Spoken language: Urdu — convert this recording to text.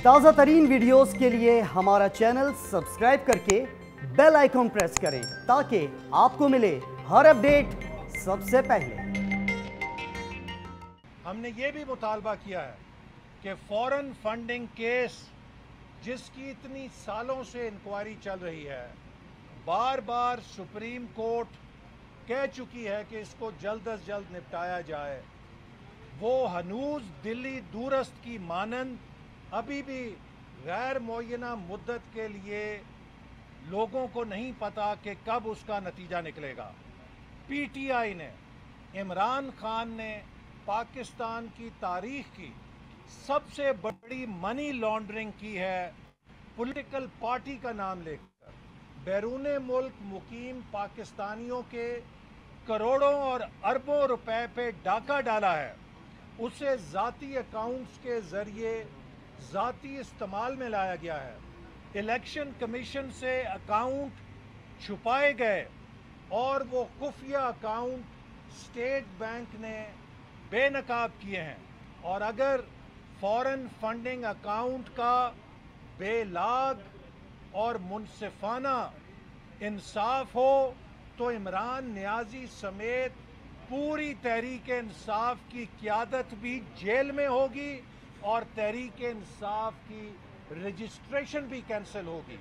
تازہ ترین ویڈیوز کے لیے ہمارا چینل سبسکرائب کر کے بیل آئیکن پریس کریں تاکہ آپ کو ملے ہر اپڈیٹ سب سے پہلے۔ ہم نے یہ بھی مطالبہ کیا ہے کہ فورن فنڈنگ کیس جس کی اتنی سالوں سے انکوائری چل رہی ہے، بار بار سپریم کورٹ کہہ چکی ہے کہ اس کو جلد از جلد نپٹایا جائے، وہ ہنوز دلی دورست کی مانند ابھی بھی غیر معینہ مدت کے لیے لوگوں کو نہیں پتا کہ کب اس کا نتیجہ نکلے گا۔ پی ٹی آئی نے، عمران خان نے پاکستان کی تاریخ کی سب سے بڑی منی لانڈرنگ کی ہے، پولیٹیکل پارٹی کا نام لے کر بیرون ملک مقیم پاکستانیوں کے کروڑوں اور اربوں روپے پہ ڈاکہ ڈالا ہے، اسے ذاتی اکاؤنٹس کے ذریعے ذاتی استعمال میں لایا گیا ہے، الیکشن کمیشن سے اکاؤنٹ چھپائے گئے اور وہ خفیہ اکاؤنٹ اسٹیٹ بینک نے بے نقاب کیے ہیں، اور اگر فورن فنڈنگ اکاؤنٹ کا بے لاگ اور منصفانہ انصاف ہو تو عمران نیازی سمیت پوری تحریک انصاف کی قیادت بھی جیل میں ہوگی اور تحریک انصاف کی رجسٹریشن بھی کینسل ہوگی۔